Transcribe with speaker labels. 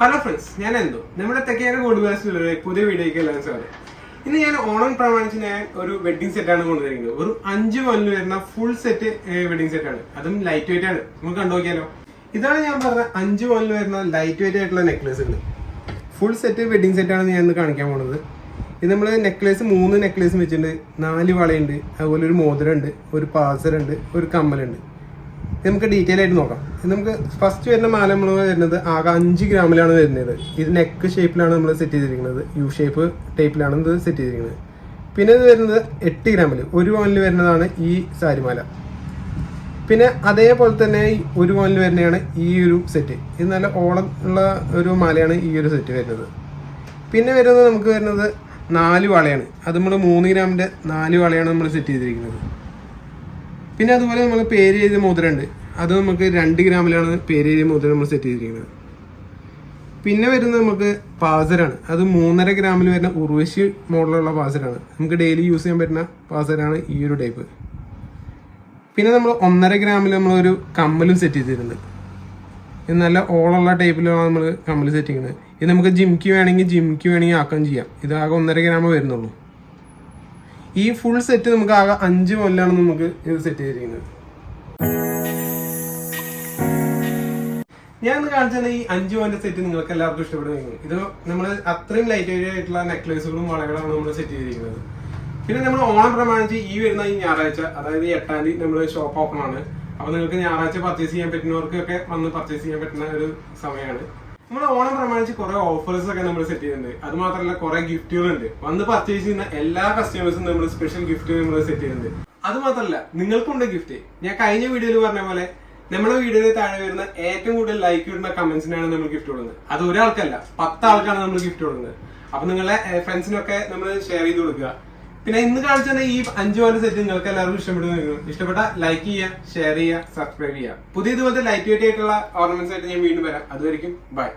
Speaker 1: Hello friends, ഞാൻ എന്തോ നമ്മുടെ തെക്കേര ഗോൾഡ് ബാസിലുള്ള പുതിയ വീഡിയോയ്ക്ക് എല്ലാം സ്വാഗതം. ഇന്ന് ഞാൻ ഓണം പ്രമാണിച്ച് ഞാൻ ഒരു വെഡിങ് സെറ്റാണ് കൊണ്ടുവരിക്കുന്നത്. ഒരു 5 പവനിൽ വരുന്ന ഫുൾ സെറ്റ് വെഡിങ് സെറ്റാണ്. അതും ലൈറ്റ് വെയിറ്റ് ആണ്. നമുക്ക് കണ്ടുനോക്കിയാലോ. ഇതാണ് ഞാൻ പറഞ്ഞ 5 പവനിൽ വരുന്ന ലൈറ്റ് വെയിറ്റ് ആയിട്ടുള്ള നെക്ലേസുകൾ. ഫുൾ സെറ്റ് വെഡിങ് സെറ്റാണ് ഞാൻ ഇന്ന് കാണിക്കാൻ പോകുന്നത്. ഇത് നമ്മൾ നെക്ലേസ് 3 നെക്ലേസ് വെച്ചിട്ടുണ്ട്, 4 വളയുണ്ട്, അതുപോലെ ഒരു മോതിരമുണ്ട്, ഒരു പാസറുണ്ട്, ഒരു കമ്മലുണ്ട്. നമുക്ക് ഡീറ്റെയിൽ ആയിട്ട് നോക്കാം. നമുക്ക് ഫസ്റ്റ് വരുന്ന മാല നമ്മൾ വരുന്നത് ആകെ 5 ഗ്രാമിലാണ് വരുന്നത്. ഇത് നെക്ക് ഷേപ്പിലാണ് നമ്മൾ സെറ്റ് ചെയ്തിരിക്കുന്നത്, യു ഷേപ്പ് ടൈപ്പിലാണ് ഇത് സെറ്റ് ചെയ്തിരിക്കുന്നത്. പിന്നെ ഇത് വരുന്നത് 8 ഗ്രാമിൽ 1 പവനിൽ വരുന്നതാണ് ഈ സാരിമാല. പിന്നെ അതേപോലെ തന്നെ 1 പവനിൽ വരുന്നതാണ് ഈ ഒരു സെറ്റ്. ഇത് നല്ല ഓളം ഉള്ള ഒരു മാലയാണ് ഈ ഒരു സെറ്റ് വരുന്നത്. പിന്നെ വരുന്നത് നമുക്ക് വരുന്നത് 4 വളയാണ്. അത് നമ്മൾ 3 ഗ്രാമിൻ്റെ 4 വളയാണ് നമ്മൾ സെറ്റ് ചെയ്തിരിക്കുന്നത്. പിന്നെ അതുപോലെ നമ്മൾ പേര് ചെയ്ത മോതിരമുണ്ട്. അത് നമുക്ക് 2 ഗ്രാമിലാണ് പേര് ചെയ്ത മോതിരം നമ്മൾ സെറ്റ് ചെയ്തിരിക്കുന്നത്. പിന്നെ വരുന്നത് നമുക്ക് പാസറാണ്. അത് 3.5 ഗ്രാമിൽ വരുന്ന ഉർവശി മോഡലുള്ള പാസറാണ്. നമുക്ക് ഡെയിലി യൂസ് ചെയ്യാൻ പറ്റുന്ന പാസറാണ് ഈ ഒരു ടൈപ്പ്. പിന്നെ നമ്മൾ 1.5 ഗ്രാമിൽ നമ്മളൊരു കമ്മലും സെറ്റ് ചെയ്തിട്ടുണ്ട്. ഇത് നല്ല ഓളുള്ള ടൈപ്പിലാണ് നമ്മൾ കമ്മൽ സെറ്റ് ചെയ്യുന്നത്. ഇത് നമുക്ക് ജിംക്ക് വേണമെങ്കിൽ ആക്കാൻ ചെയ്യാം. ഇത് ആകെ 1.5 ഗ്രാം വരുന്നുള്ളൂ. ഈ ഫുൾ സെറ്റ് നമുക്ക് ആകെ 5 പവനിലാണ് നമുക്ക് ഇത് സെറ്റ് ചെയ്തിരിക്കുന്നത്. ഞാൻ ഇന്ന് കാണിച്ചത് ഈ 5 പവന്റെ സെറ്റ് നിങ്ങൾക്ക് എല്ലാവർക്കും ഇഷ്ടപ്പെടുന്നു. ഇത് നമ്മൾ അത്രയും ലൈറ്റ് വെയിറ്റ് ആയിട്ടുള്ള നെക്ലേസുകളും വളകളാണ് നമ്മൾ സെറ്റ് ചെയ്തിരിക്കുന്നത്. പിന്നെ നമ്മൾ ഓണം പ്രമാണിച്ച് ഈ വരുന്ന ഈ ഞായറാഴ്ച, അതായത് 8-ാം തീയതി നമ്മൾ ഷോപ്പ് ഓപ്പൺ ആണ്. അപ്പൊ നിങ്ങൾക്ക് ഞായറാഴ്ച പർച്ചേസ് ചെയ്യാൻ പറ്റുന്നവർക്കൊക്കെ വന്ന് പർച്ചേസ് ചെയ്യാൻ പറ്റുന്ന ഒരു സമയമാണ്. നമ്മൾ ഓണം പ്രമാണിച്ച് കുറെ ഓഫേഴ്സ് ഒക്കെ നമ്മൾ സെറ്റ് ചെയ്യുന്നുണ്ട്. അത് മാത്രമല്ല കുറെ ഗിഫ്റ്റുകളുണ്ട്. വന്ന് പർച്ചേസ് ചെയ്യുന്ന എല്ലാ കസ്റ്റമേഴ്സും നമ്മൾ സ്പെഷ്യൽ ഗിഫ്റ്റ് നമ്മൾ സെറ്റ് ചെയ്യുന്നുണ്ട്. അത് മാത്രമല്ല നിങ്ങൾക്കുണ്ട് ഗിഫ്റ്റ്. ഞാൻ കഴിഞ്ഞ വീഡിയോയിൽ പറഞ്ഞ പോലെ നമ്മുടെ വീഡിയോയിൽ താഴെ വരുന്ന ഏറ്റവും കൂടുതൽ ലൈക്ക് വരുന്ന കമന്റ്സിനാണ് നമ്മൾ ഗിഫ്റ്റ് കൊടുക്കുന്നത്. അത് ഒരാൾക്കല്ല, 10 ആൾക്കാണ് നമ്മൾ ഗിഫ്റ്റ് കൊടുക്കുന്നത്. അപ്പൊ നിങ്ങളെ ഫ്രണ്ട്സിനൊക്കെ നമ്മൾ ഷെയർ ചെയ്ത് കൊടുക്കുക. പിന്നെ ഇന്ന് കാണിച്ച ഈ 5 പവന്റെ സെറ്റ് നിങ്ങൾക്ക് എല്ലാവർക്കും ഇഷ്ടപ്പെട്ട ലൈക്ക് ചെയ്യുക, ഷെയർ ചെയ്യുക, സബ്സ്ക്രൈബ് ചെയ്യുക. പുതിയ ഇതുപോലത്തെ ലൈറ്റ് വെയിറ്റ് ആയിട്ടുള്ള ഓർണമെന്റ്സ് ആയിട്ട് ഞാൻ വീണ്ടും വരാം. അതുവരെയും ബൈ.